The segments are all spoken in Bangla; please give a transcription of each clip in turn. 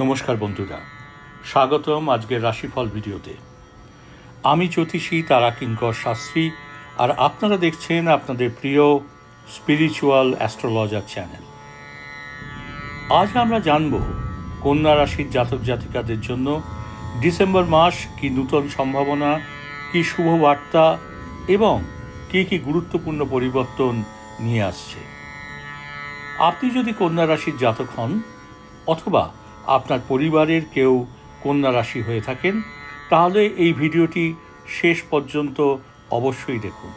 নমস্কার বন্ধুরা, স্বাগতম আজকের রাশিফল ভিডিওতে। আমি জ্যোতিষী তারাকিঙ্কর শাস্ত্রী, আর আপনারা দেখছেন আপনাদের প্রিয় স্পিরিচুয়াল অ্যাস্ট্রোলজার চ্যানেল। আজ আমরা জানব কন্যা রাশির জাতক জাতিকাদের জন্য ডিসেম্বর মাস কি নূতন সম্ভাবনা, কি শুভ বার্তা এবং কি গুরুত্বপূর্ণ পরিবর্তন নিয়ে আসছে। আপনি যদি কন্যা রাশির জাতক হন অথবা আপনার পরিবারের কেউ কন্যা রাশি হয়ে থাকেন, তাহলে এই ভিডিওটি শেষ পর্যন্ত অবশ্যই দেখুন।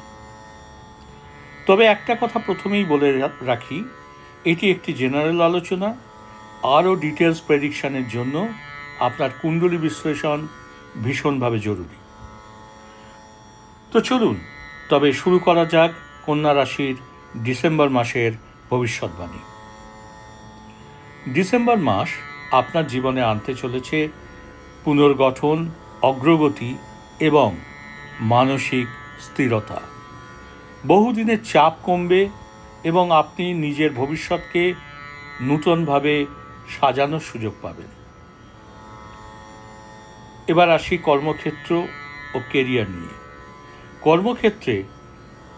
তবে একটা কথা প্রথমেই বলে রাখি, এটি একটি জেনারেল আলোচনা। আরও ডিটেলস প্রেডিকশানের জন্য আপনার কুণ্ডলী বিশ্লেষণ ভীষণভাবে জরুরি। তো চলুন তবে শুরু করা যাক কন্যা রাশির ডিসেম্বর মাসের ভবিষ্যৎবাণী। ডিসেম্বর মাস আপনার জীবনে আনতে চলেছে পুনর্গঠন, অগ্রগতি এবং মানসিক স্থিরতা। বহুদিনের চাপ কমবে এবং আপনি নিজের ভবিষ্যৎকে নূতনভাবে সাজানোর সুযোগ পাবেন। এবার আসি কর্মক্ষেত্র ও কেরিয়ার নিয়ে। কর্মক্ষেত্রে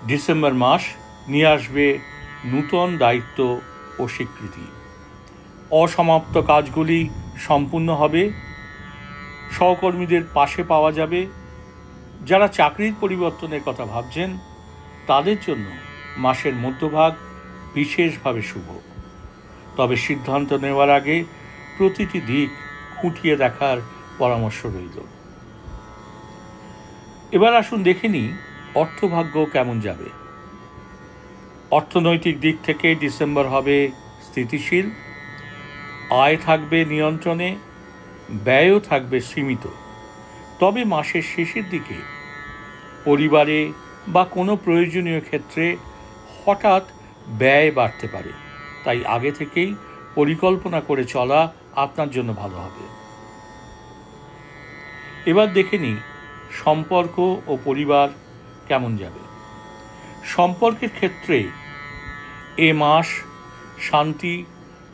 ডিসেম্বর মাস নিয়ে আসবে নূতন দায়িত্ব ও স্বীকৃতি। অসমাপ্ত কাজগুলি সম্পূর্ণ হবে, সহকর্মীদের পাশে পাওয়া যাবে। যারা চাকরির পরিবর্তনের কথা ভাবছেন তাদের জন্য মাসের মধ্যভাগ বিশেষভাবে শুভ। তবে সিদ্ধান্ত নেওয়ার আগে প্রতিটি দিক খুঁটিয়ে দেখার পরামর্শ রইল। এবার আসুন দেখে নিই অর্থভাগ্য কেমন যাবে। অর্থনৈতিক দিক থেকে ডিসেম্বর হবে স্থিতিশীল। আয় থাকবে নিয়ন্ত্রণে, ব্যয়ও থাকবে সীমিত। তবে মাসের শেষের দিকে পরিবারে বা কোনো প্রয়োজনীয় ক্ষেত্রে হঠাৎ ব্যয় বাড়তে পারে, তাই আগে থেকেই পরিকল্পনা করে চলা আপনার জন্য ভালো হবে। এবার দেখে নিই সম্পর্ক ও পরিবার কেমন যাবে। সম্পর্কের ক্ষেত্রে এ মাস শান্তি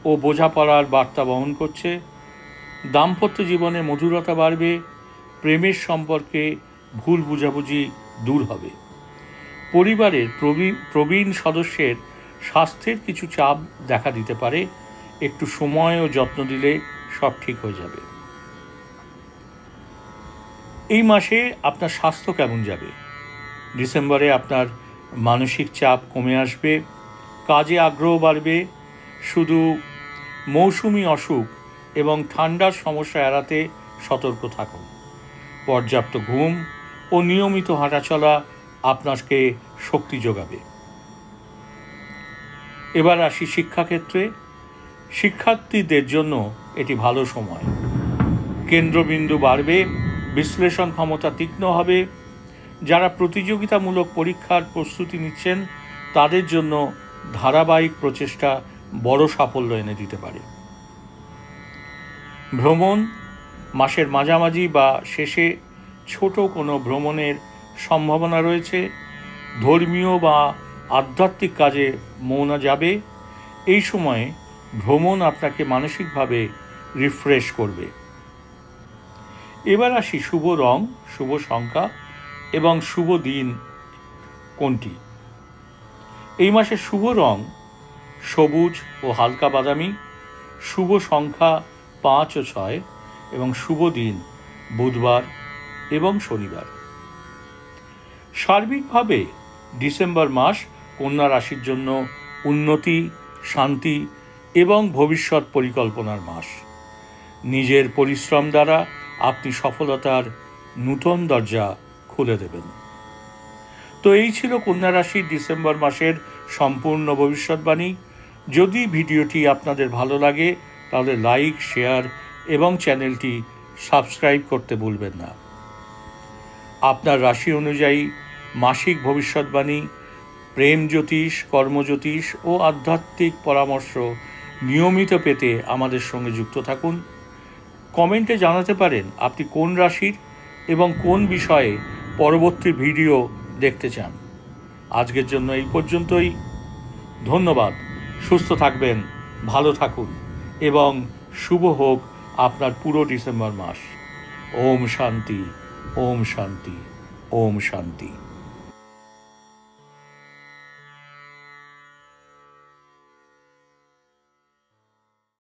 ও বোঝাপড়ার বার্তা বহন করছে। দাম্পত্য জীবনে মধুরতা বাড়বে, প্রেমের সম্পর্কে ভুল বুঝাবুঝি দূর হবে। পরিবারের প্রবীণ সদস্যের স্বাস্থ্যের কিছু চাপ দেখা দিতে পারে, একটু সময় ও যত্ন দিলে সব ঠিক হয়ে যাবে। এই মাসে আপনার স্বাস্থ্য কেমন যাবে। ডিসেম্বরে আপনার মানসিক চাপ কমে আসবে, কাজে আগ্রহ বাড়বে। শুধু মৌসুমি অসুখ এবং ঠান্ডার সমস্যা এড়াতে সতর্ক থাকুন। পর্যাপ্ত ঘুম ও নিয়মিত হাঁটাচলা আপনাকে শক্তি যোগাবে। এবার আসি শিক্ষাক্ষেত্রে। শিক্ষার্থীদের জন্য এটি ভালো সময়। কেন্দ্রবিন্দু বাড়বে, বিশ্লেষণ ক্ষমতা তীক্ষ্ণ হবে। যারা প্রতিযোগিতামূলক পরীক্ষার প্রস্তুতি নিচ্ছেন তাদের জন্য ধারাবাহিক প্রচেষ্টা বড় সাফল্য এনে দিতে পারে। ভ্রমণ, মাসের মাঝামাঝি বা শেষে ছোট কোনো ভ্রমণের সম্ভাবনা রয়েছে। ধর্মীয় বা আধ্যাত্মিক কাজে মন যাবে। এই সময়ে ভ্রমণ আপনাকে মানসিকভাবে রিফ্রেশ করবে। এবার আসি শুভ রং, শুভ সংখ্যা এবং শুভ দিন কোনটি। এই মাসের শুভ রং সবুজ ও হালকা বাদামি। শুভ সংখ্যা 5 ও 6 এবং শুভ দিন বুধবার এবং শনিবার। সার্বিকভাবে ডিসেম্বর মাস কন্যা রাশির জন্য উন্নতি, শান্তি এবং ভবিষ্যৎ পরিকল্পনার মাস। নিজের পরিশ্রম দ্বারা আপনি সফলতার নূতন দরজা খুলে দেবেন। তো এই ছিল কন্যা রাশির ডিসেম্বর মাসের সম্পূর্ণ ভবিষ্যৎবাণী। যদি ভিডিওটি আপনাদের ভালো লাগে তাহলে লাইক, শেয়ার এবং চ্যানেলটি সাবস্ক্রাইব করতে ভুলবেন না। আপনার রাশি অনুযায়ী মাসিক ভবিষ্যৎবাণী, প্রেম জ্যোতিষ, কর্মজ্যোতিষ ও আধ্যাত্মিক পরামর্শ নিয়মিত পেতে আমাদের সঙ্গে যুক্ত থাকুন। কমেন্টে জানাতে পারেন আপনি কোন রাশির এবং কোন বিষয়ে পরবর্তী ভিডিও দেখতে চান। আজকের জন্য এই পর্যন্তই। ধন্যবাদ। সুস্থ থাকবেন, ভালো থাকুন এবং শুভ হোক আপনার পুরো ডিসেম্বর মাস। ওম শান্তি, ওম শান্তি, ওম শান্তি।